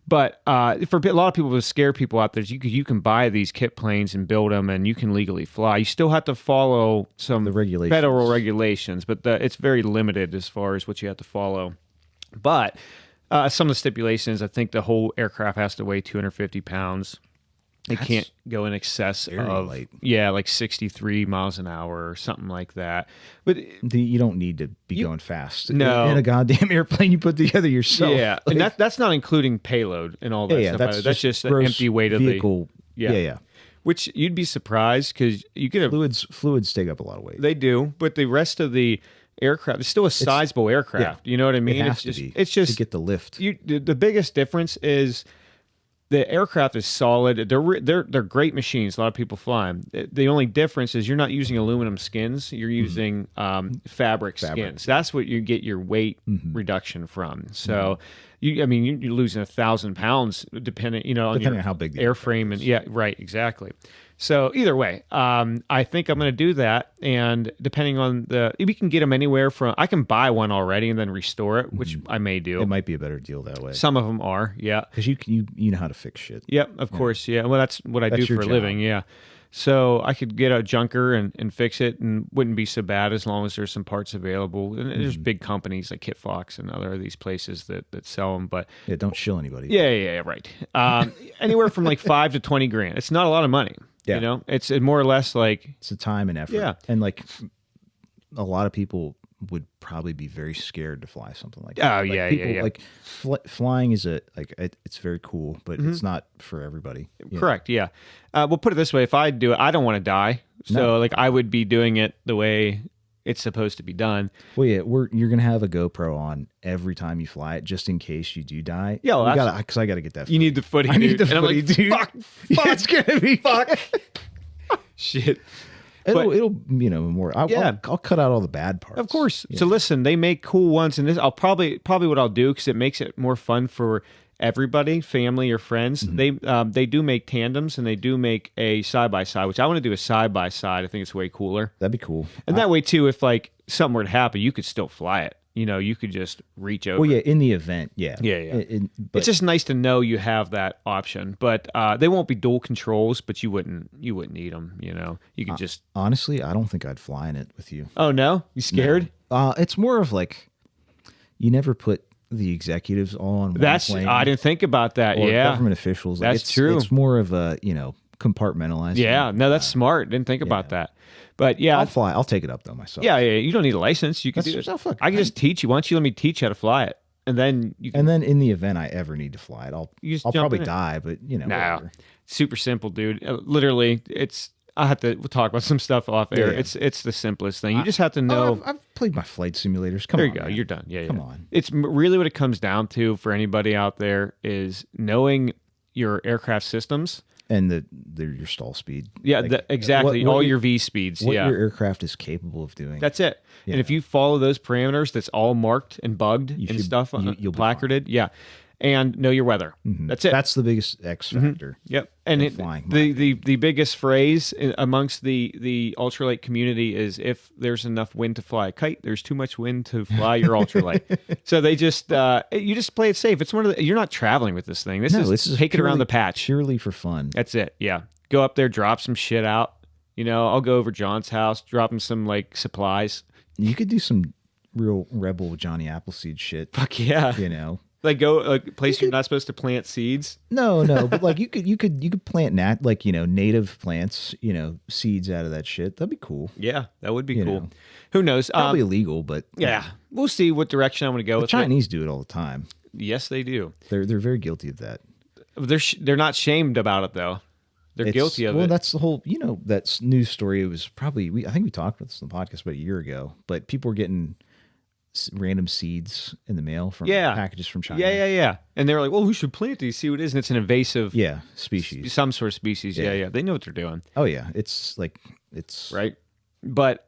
But for a lot of people, to scare people out there, you can buy these kit planes and build them, and you can legally fly. You still have to follow some federal regulations, but it's very limited as far as what you have to follow. But some of the stipulations, I think the whole aircraft has to weigh 250 pounds. It can't go in excess of light. like 63 miles an hour or something like that. But you don't need to be going fast. No. In a goddamn airplane you put together yourself. Yeah, Like, and that's not including payload and all that stuff. That's just the empty weight of vehicle. the Yeah. Which you'd be surprised because you get fluids take up a lot of weight. They do, but the rest of the aircraft is still a sizable aircraft. You know what I mean? It's just to get the lift. The biggest difference is the aircraft is solid. They're great machines. A lot of people fly them. The only difference is you're not using aluminum skins. You're using fabric skins. That's what you get your weight reduction from. So, you're losing 1,000 pounds depending on how big the airframe and right, exactly. So either way, I think I'm going to do that. And depending on we can get them anywhere from, I can buy one already and then restore it, which I may do. It might be a better deal that way. Some of them are, yeah. Because you know how to fix shit. Yep, of course, yeah. Well, that's what I do for a living, yeah. So I could get a junker and fix it, and wouldn't be so bad as long as there's some parts available. And there's big companies like Kit Fox and other of these places that sell them. But yeah, don't shill anybody. Yeah, right. Anywhere from like 5 to 20 grand. It's not a lot of money. Yeah. It's more or less like it's a time and effort. Yeah, and like a lot of people would probably be very scared to fly something like that. Oh, yeah. Like flying is it's very cool, but it's not for everybody. Correct. Yeah. We'll put it this way: if I do it, I don't want to die. So like I would be doing it the way it's supposed to be done. Well, yeah, you're gonna have a GoPro on every time you fly it, just in case you do die. Yeah, well, because I gotta get that. You need the footy. I need the footy, dude. Fuck, it's gonna be fuck. Shit. It'll more. I'll cut out all the bad parts. Of course. Yeah. So listen, they make cool ones, and this I'll probably what I'll do because it makes it more fun for everybody, family or friends. They do make tandems, and they do make a side by side, which I want to do a side by side. I think it's way cooler. That'd be cool. And that way too, if like something were to happen, you could still fly it. You could just reach over. Well, yeah, in the event, yeah. But it's just nice to know you have that option. But they won't be dual controls, but you wouldn't need them. You could just. Honestly, I don't think I'd fly in it with you. Oh no, you scared? No. It's more of like you never put the executives all on one plane. I didn't think about that. Or yeah, government officials. That's true. It's more of a compartmentalized. Yeah, no, that's smart. Didn't think about that. But yeah, I'll fly. I'll take it up though myself. Yeah. You don't need a license. You can do it. I can just teach you. Why don't you let me teach you how to fly it, and then you can. And then in the event I ever need to fly it, I'll probably die. But No, whatever. Super simple, dude. Literally, I have to talk about some stuff off air. Yeah. It's the simplest thing. You just have to know. I've played my flight simulators. Come there on, you go. man. You're done. Yeah, Come on. It's really what it comes down to for anybody out there is knowing your aircraft systems. And your stall speed. Yeah, exactly. All your V speeds. What your aircraft is capable of doing. That's it. Yeah. And if you follow those parameters, that's all marked and bugged stuff, you'll placarded. Yeah. And know your weather. Mm-hmm. That's it. That's the biggest X factor. Yep. And the biggest phrase amongst the ultralight community is if there's enough wind to fly a kite, there's too much wind to fly your ultralight. So they just you just play it safe. It's you're not traveling with this thing. This is take it around the patch. Purely for fun. That's it. Yeah. Go up there, drop some shit out. I'll go over John's house, drop him some like supplies. You could do some real rebel Johnny Appleseed shit. Fuck yeah. Like go a place you're not supposed to plant seeds. No, but like you could plant native plants, seeds out of that shit. That'd be cool. Yeah, that would be cool. Who knows? Probably illegal, but yeah, we'll see what direction I'm going to go. The Chinese do it all the time. Yes, they do. They're very guilty of that. They're not shamed about it though. They're guilty of it. Well, that's the whole. That news story. It was probably I think we talked about this on the podcast about a year ago. But people were getting random seeds in the mail from packages from China. Yeah. And they were like, well, we should plant these, see what it is. And it's an invasive species. Some sort of species. Yeah. They know what they're doing. Oh, yeah. It's right. But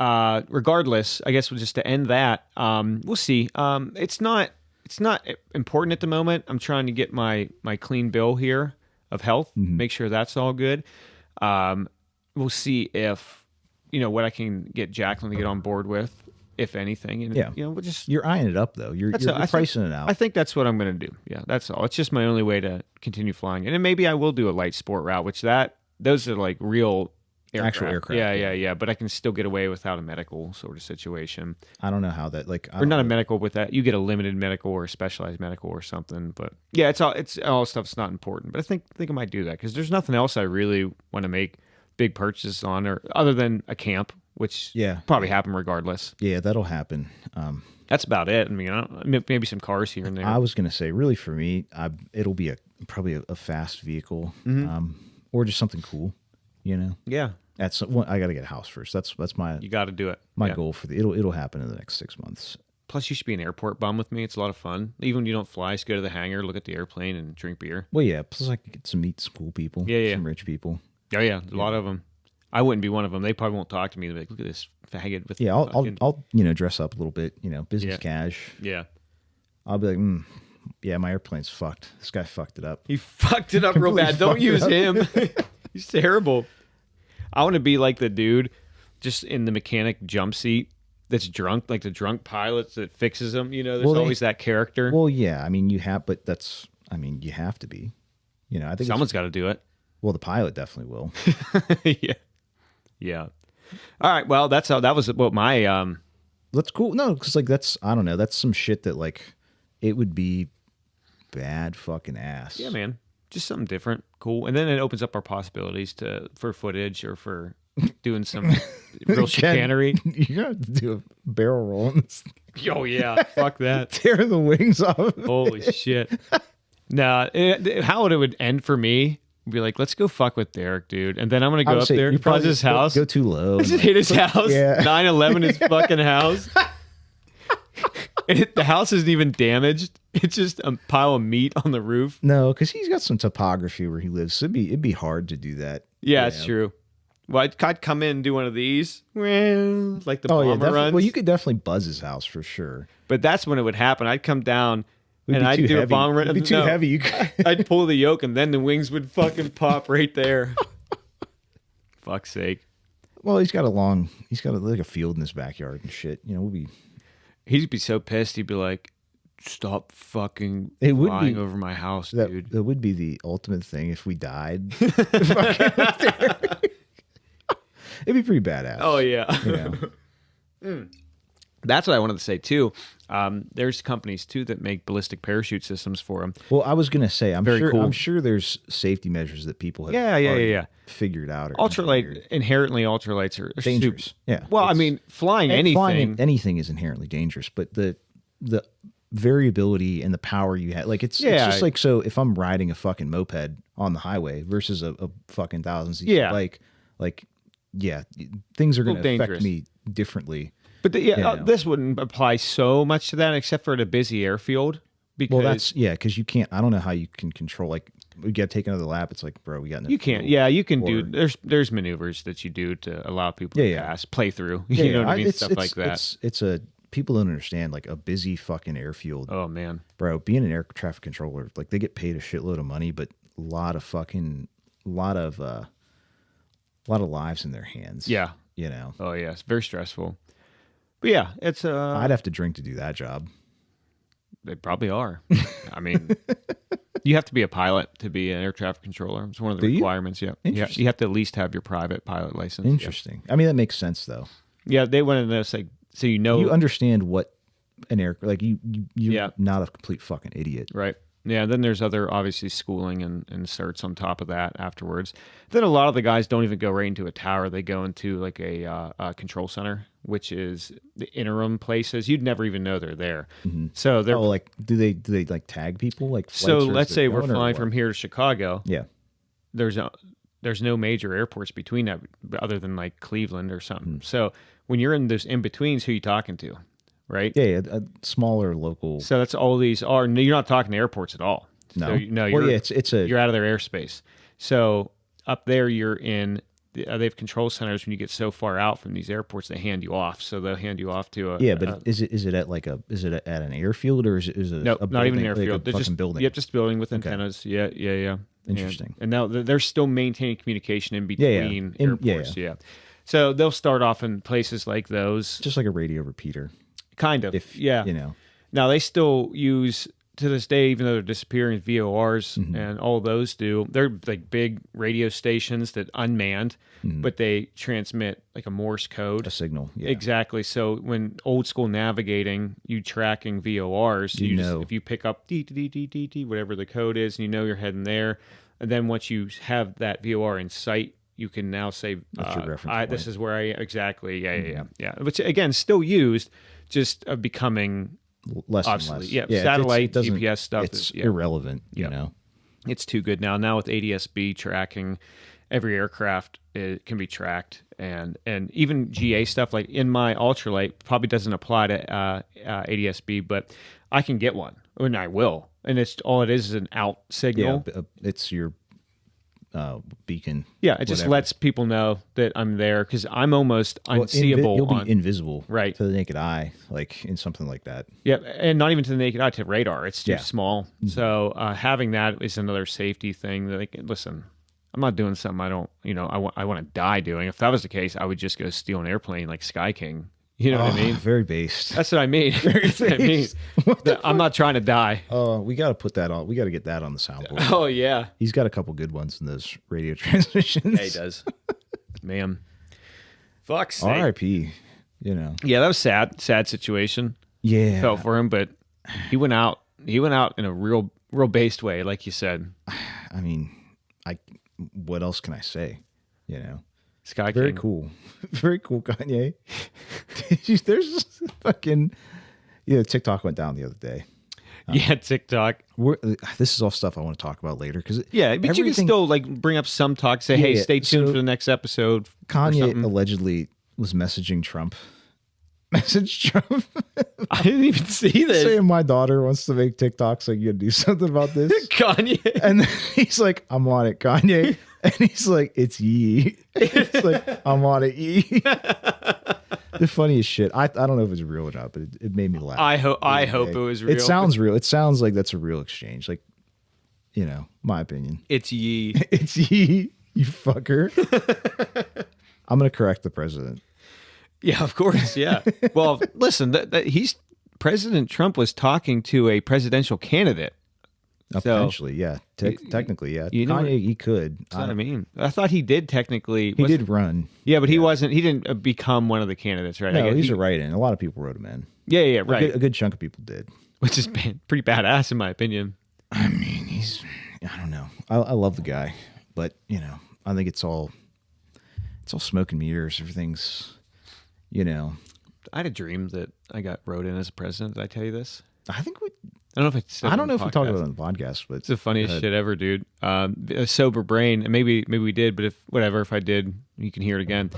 regardless, I guess just to end that, we'll see. It's not important at the moment. I'm trying to get my clean bill here of health, make sure that's all good. We'll see if, what I can get Jacqueline to get on board with. If anything, and we'll just you're eyeing it up though. You're pricing it out. I think that's what I'm going to do. Yeah, that's all. It's just my only way to continue flying, and then maybe I will do a light sport route, which those are like real Actual aircraft. Yeah. But I can still get away without a medical sort of situation. I don't know how that Or not a medical with that. You get a limited medical or a specialized medical or something. But yeah, it's all stuff's not important. But I think I might do that because there's nothing else I really want to make big purchases on, or other than a camp, which probably happen regardless. Yeah, that'll happen. That's about it. I mean, maybe some cars here and there. I was gonna say, really for me, it'll be probably a fast vehicle, or just something cool. Yeah. I got to get a house first. That's my You got to do it. my goal for it'll happen in the next 6 months. Plus, you should be an airport bum with me. It's a lot of fun. Even when you don't fly, just go to the hangar, look at the airplane, and drink beer. Well, yeah. Plus, I could get to meet some cool people. Yeah. Some rich people. Oh yeah, a lot of them. I wouldn't be one of them. They probably won't talk to me. They're like, look at this faggot with. Yeah, I'll dress up a little bit. Business cash. Yeah. I'll be like, yeah, my airplane's fucked. This guy fucked it up. He fucked it up real bad. Don't use him. He's terrible. I want to be like the dude just in the mechanic jump seat that's drunk, like the drunk pilots that fixes them. There's always that character. Well, yeah, I mean, you have to be. I think someone's got to do it. Well, the pilot definitely will. Yeah. All right. Well, that was what my That's cool. No, because I don't know. That's some shit that it would be bad fucking ass. Yeah, man. Just something different, cool, and then it opens up our possibilities for footage or for doing some real chicanery. You're gonna have to do a barrel roll on this. Oh yeah, fuck that. Tear the wings off. Holy shit. Nah, how it would end for me would be like, let's go fuck with Derek, dude, and then I'm gonna go up there, buzz his house, go too low, just hit his house, 9/11 his fucking house. And the house isn't even damaged. It's just a pile of meat on the roof. No, because he's got some topography where he lives. So it'd be hard to do that. Yeah, it's true. Well, I'd come in and do one of these, like the bomber runs. Well, you could definitely buzz his house for sure. But that's when it would happen. I'd come down and I'd do a bomber run. It'd be too heavy. I'd pull the yoke and then the wings would fucking pop right there. Fuck's sake. Well, he's got like a field in his backyard and shit. He'd be so pissed. He'd be like, "Stop fucking flying over my house, dude." That would be the ultimate thing if we died. It'd be pretty badass. Oh yeah. That's what I wanted to say too. There's companies too that make ballistic parachute systems for them. Well, I was gonna say, cool. I'm sure there's safety measures that people have figured out. Inherently ultralights are dangerous. Super, yeah. Well, I mean, flying anything is inherently dangerous, but the variability and the power you have, it's just like, so if I'm riding a fucking moped on the highway versus a fucking 1,000cc bike, things are going to affect me differently. But this wouldn't apply so much to that, except for at a busy airfield. Because because you can't. I don't know how you can control. We got to take another lap. It's like, bro, we got. You can't. Yeah, you can do. There's maneuvers that you do to allow people to pass, play through. You know what I mean? Stuff like that. It's people don't understand, like a busy fucking airfield. Oh man, bro, being an air traffic controller, they get paid a shitload of money, but a lot of lives in their hands. Yeah, Oh yeah, it's very stressful. But yeah, it's I'd have to drink to do that job. They probably are. I mean, you have to be a pilot to be an air traffic controller. It's one of the requirements. Yeah, you have to at least have your private pilot license. Interesting. Yeah. I mean, that makes sense though. Yeah, they wanted to know, so you understand what an air you're not a complete fucking idiot, right? Yeah, then there's other, obviously, schooling and certs on top of that afterwards. Then a lot of the guys don't even go right into a tower. They go into like a control center, which is the interim places. You'd never even know they're there. Mm-hmm. So they're do they tag people so let's say we're flying from here to Chicago. Yeah, there's no major airports between that other than like Cleveland or something. Mm-hmm. So when you're in those in betweens, who are you talking to? Right? Yeah, a smaller local. So that's all these are. No, you're not talking to airports at all. No, so, you're out of their airspace. So up there, you're in. They have control centers. When you get so far out from these airports, they hand you off. So they'll hand you off to a. Yeah, but is it at an airfield or is it no, not even an airfield? They're just building. Yep, just building with antennas. Okay. Yeah. Interesting. And now they're still maintaining communication in between airports. Yeah. So they'll start off in places like those, just like a radio repeater. Kind of. Now they still use to this day, even though they're disappearing, VORs and all those they're like big radio stations that unmanned, but they transmit like a Morse code. A signal. Yeah. Exactly. So when old school navigating, you tracking VORs, if you pick up whatever the code is, and you know you're heading there, and then once you have that VOR in sight, you can now say, That's your reference point. this is where I exactly. Yeah. Which again, still used, just becoming less obsolete. and less. Yeah, satellite GPS stuff It's is irrelevant. You know, it's too good now. Now with ADS-B tracking, every aircraft it can be tracked, and even GA stuff like in my ultralight probably doesn't apply to ADS-B, but I can get one, and I will. And it's all it is an out signal. Yeah, it's your beacon. Yeah, it just lets people know that I'm there because I'm almost unseeable. You'll be invisible, right, to the naked eye, like in something like that. Yeah, and not even to the naked eye, to radar. It's too small. So having that is another safety thing. That listen, I'm not doing something I don't. I want to die doing. If that was the case, I would just go steal an airplane like Sky King. You know what I mean? Very based. That's what I mean. That's what I mean. I'm not trying to die. Oh, we got to put that on. We got to get that on the soundboard. Oh, yeah. He's got a couple good ones in those radio transmissions. Yeah, he does. Man. Fuck's sake. R.I.P. Yeah, that was sad situation. Yeah. Felt for him, but he went out. He went out in a real based way, like you said. I mean, what else can I say? Sky Very King. cool. Very cool, Kanye. There's fucking... TikTok went down the other day. Yeah, TikTok. This is all stuff I want to talk about later. But you can still bring up some talk. Say, hey, stay tuned for the next episode. Kanye allegedly was messaging Trump. Message Trump. I didn't even see this. Saying my daughter wants to make TikToks, so you gotta do something about this. Kanye. And then he's like, I'm on it, Kanye. And he's like, it's ye. It's like, I'm on it, ye. The funniest shit. I don't know if it's real or not, but it made me laugh. I hope it was real. It sounds real. It sounds like that's a real exchange. Like, my opinion. It's ye. It's ye, you fucker. I'm going to correct the president. Yeah, of course. Yeah. Well, listen, President Trump was talking to a presidential candidate. Potentially, yeah. Technically, yeah. Kanye, he could. That's what I mean. I thought he did technically. He did run. Yeah, but he wasn't. He didn't become one of the candidates, right? No, he's a write-in. A lot of people wrote him in. Yeah, right. A good chunk of people did. Which is pretty badass, in my opinion. I mean, I don't know. I love the guy, but I think it's all smoke and mirrors. Everything's, I had a dream that I got wrote in as a president. Did I tell you this? I think I don't know if I don't know if we talked about it on the podcast, but it's the funniest shit ever, dude. A sober brain, and maybe we did, but if I did, you can hear it again.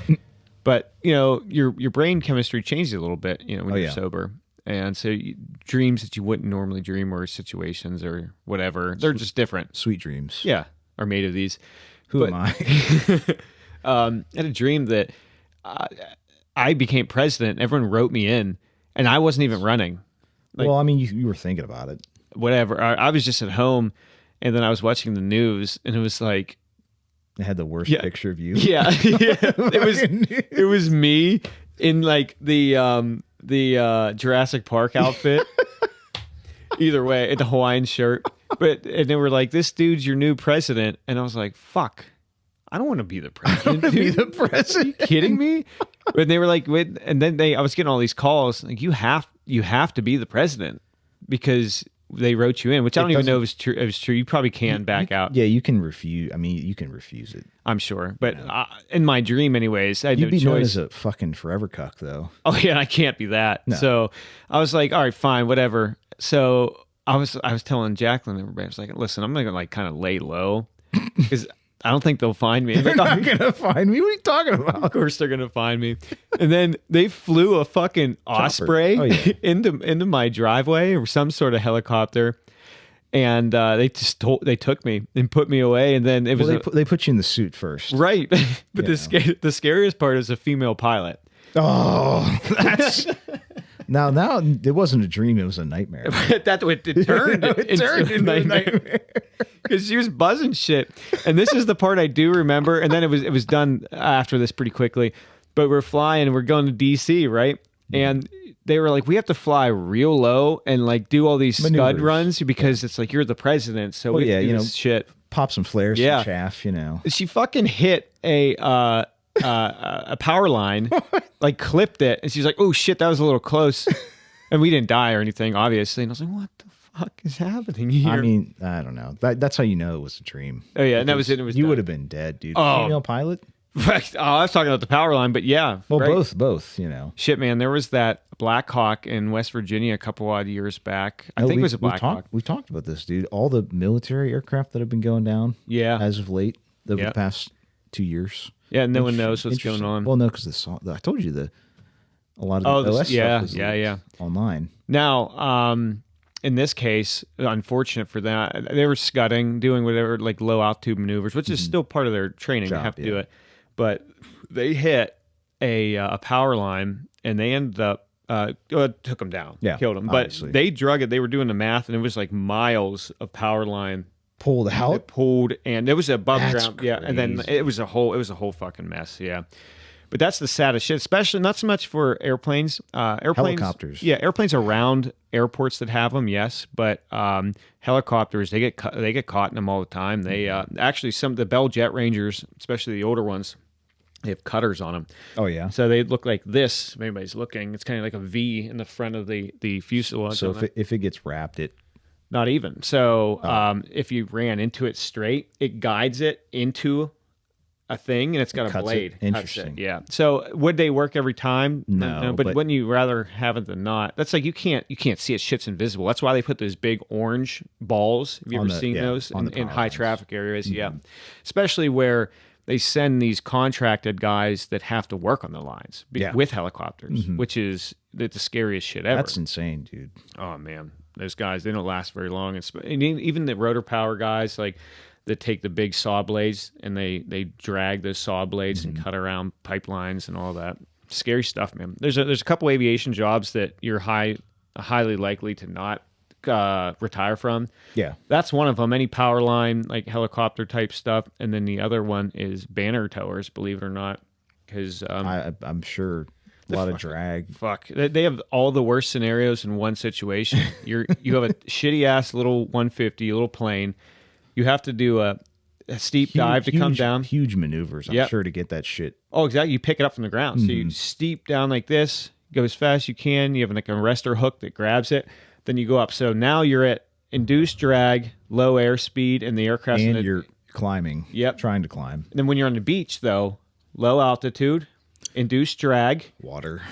But your brain chemistry changes a little bit, when you're sober, and so dreams that you wouldn't normally dream, or situations or whatever, they're just different. Sweet dreams, yeah, are made of these. Who am I? I had a dream that I became president. Everyone wrote me in, and I wasn't even running. Well, I mean, you were thinking about it. Whatever. I was just at home, and then I was watching the news, and it was like... It had the worst picture of you. Yeah. It was me in like the Jurassic Park outfit. Either way, in the Hawaiian shirt. And they were like, this dude's your new president. And I was like, fuck. I don't want to be the president. Be the president. Are you kidding me? But they were like, wait, and then I was getting all these calls like, you have to be the president because they wrote you in, which I don't even know if it's true. You probably can back out. Yeah, you can refuse. I mean, you can refuse it. I'm sure, but in my dream, anyways, I had You'd no be choice. known as a fucking forever cuck, though. Oh yeah, I can't be that. No. So I was like, all right, fine, whatever. So I was telling Jacqueline and everybody, I was like, listen, I'm gonna like kind of lay low because I don't think they'll find me. They're not going to find me. What are you talking about? Of course they're going to find me. And then they flew a fucking Osprey into my driveway, or some sort of helicopter. And they took me and put me away. And then they put you in the suit first. Right. But the scariest part is a female pilot. Oh, that's... Now, it wasn't a dream; it was a nightmare. That's what it turned. It turned into a nightmare because she was buzzing shit. And this is the part I do remember. And then it was done after this pretty quickly. But we're flying and we're going to DC, right? And they were like, we have to fly real low and like do all these scud Maneuvers. runs because it's like you're the president, so we have to do this shit. Pop some flares, Yeah. some chaff, you know. She fucking hit a power line, like clipped it, and she's like, "Oh shit, that was a little close," and we didn't die or anything, obviously. And I was like, "What the fuck is happening here?" I mean, I don't know. That's how you know it was a dream. Oh yeah, and that was it. It was you done. would have been dead, dude. Oh. Female pilot. I was talking about the power line, but yeah. Well, right. both. You know. Shit, man, there was that Black Hawk in West Virginia a couple odd years back. I think it was a Black Hawk. We've talked about this, dude. All the military aircraft that have been going down. Yeah. As of late, over the past 2 years. Yeah, no one knows what's going on. Well, no, because I told you a lot of the OS stuff was online. Now, in this case, unfortunate for that, they were scudding, doing whatever, like low altitude maneuvers, which is still part of their training. They have to do it. But they hit a power line, and they ended up, it took them down, killed them. Obviously. But they drug it. They were doing the math, and it was like miles of power line. Pulled out? It pulled, and it was above ground. Crazy. Yeah, and then it was a whole fucking mess. Yeah. But that's the saddest shit, especially not so much for airplanes. Helicopters. Yeah, airplanes around airports that have them, yes. But helicopters, they get caught in them all the time. They actually, some of the Bell Jet Rangers, especially the older ones, they have cutters on them. Oh, yeah. So they look like this. If anybody's looking, it's kind of like a V in the front of the fuselage. So if it gets wrapped, not even. So if you ran into it straight, it guides it into a thing, and it's got a blade. Interesting. Yeah. So would they work every time? No, but wouldn't you rather have it than not? That's like you can't see it. Shit's invisible. That's why they put those big orange balls. Have you ever seen those in high traffic areas? Mm-hmm. Yeah, especially where they send these contracted guys that have to work on the lines with helicopters, which is the scariest shit ever. That's insane, dude. Oh man, those guys, they don't last very long. And even the rotor power guys, like that take the big saw blades and they drag those saw blades and cut around pipelines and all that. Scary stuff, man. There's a couple aviation jobs that you're highly likely to not retire from. Yeah, that's one of them. Any power line, like helicopter type stuff, and then the other one is banner towers. Believe it or not, because I'm sure. A lot of drag. Fuck. They have all the worst scenarios in one situation. You have a shitty ass little 150, little plane. You have to do a steep dive to come down. Huge maneuvers, I'm sure, to get that shit. Oh, exactly. You pick it up from the ground. So you steep down like this, go as fast as you can. You have like a arrestor hook that grabs it. Then you go up. So now you're at induced drag, low airspeed, and the aircraft. And you're climbing. Yep. Trying to climb. And then when you're on the beach, though, low altitude, induced drag, water,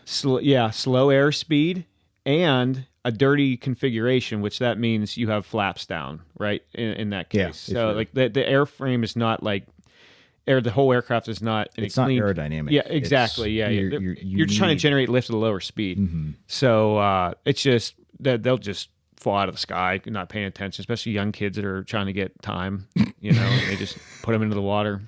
slow airspeed, and a dirty configuration, which that means you have flaps down, right? In that case, so like the airframe is not like the whole aircraft is not. It's not aerodynamic. Yeah, exactly. You're trying to generate lift at a lower speed, so it's just that they'll just fall out of the sky, not paying attention, especially young kids that are trying to get time. They just put them into the water.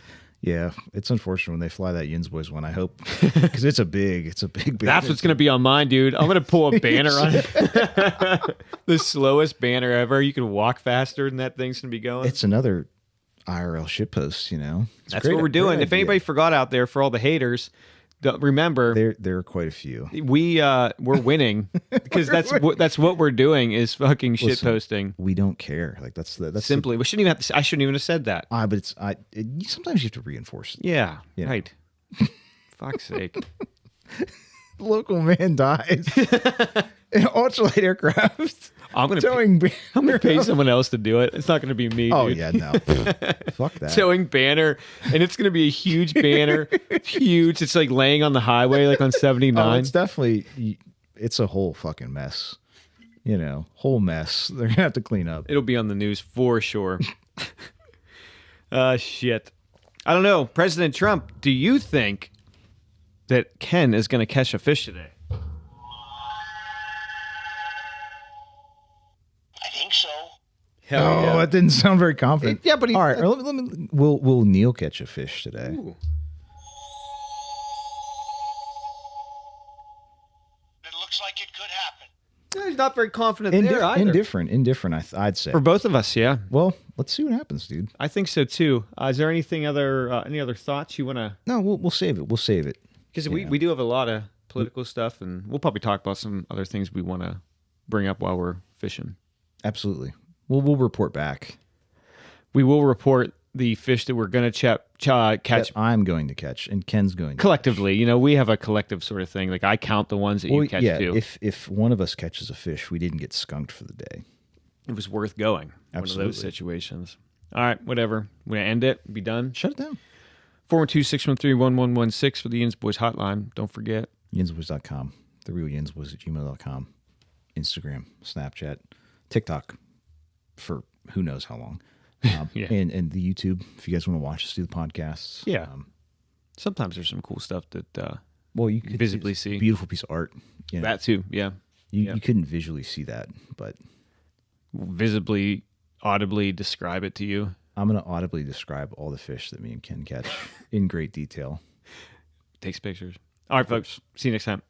Yeah, it's unfortunate when they fly that Yins Boys one. I hope because it's a big. That's what's gonna be on mine, dude. I'm gonna pull a banner on it. The slowest banner ever. You can walk faster than that thing's gonna be going. It's another IRL shitpost. That's what we're doing. If anybody forgot out there, for all the haters, remember there are quite a few. We're winning because that's what we're doing is fucking shit posting. We don't care. Like that's simply. We shouldn't even have to. I shouldn't even have said that. But sometimes you have to reinforce it. Yeah. Right. Fuck's sake. Local man dies in ultralight aircraft. I'm gonna pay someone else to do it. It's not gonna be me. Oh dude. yeah, no. Fuck that. Towing banner, and it's gonna be a huge banner, huge. It's like laying on the highway, like on 79. Oh, it's definitely. It's a whole fucking mess. Whole mess. They're gonna have to clean up. It'll be on the news for sure. Shit. I don't know, President Trump. Do you think that Ken is gonna catch a fish today? Hell yeah. That didn't sound very confident. Yeah, but all right. Let me. Will Neil catch a fish today? Ooh. It looks like it could happen. He's not very confident there either. Indifferent. I'd say for both of us. Yeah. Well, let's see what happens, dude. I think so too. Is there any other thoughts you want to? No, we'll save it. We'll save it because we do have a lot of political stuff, and we'll probably talk about some other things we want to bring up while we're fishing. Absolutely. We'll report back. We will report the fish that we're going to catch. That I'm going to catch, and Ken's going to Collectively, you know, we have a collective sort of thing. Like I count the ones that you catch too. If one of us catches a fish, we didn't get skunked for the day. It was worth going. Absolutely. One of those situations. All right, whatever. We're going to end it. Be done. Shut it down. 412-613-1116 for the Yins Boys hotline. Don't forget. Yinsboys.com. The real Yinsboys at gmail.com. Instagram, Snapchat, TikTok for who knows how long. Yeah. And the YouTube, if you guys want to watch us do the podcasts. Yeah. Sometimes there's some cool stuff that well, you could visibly see. Beautiful piece of art. You know, that too, yeah. You couldn't visually see that, but visibly, audibly describe it to you. I'm going to audibly describe all the fish that me and Ken catch in great detail. Takes pictures. All right, folks. See you next time.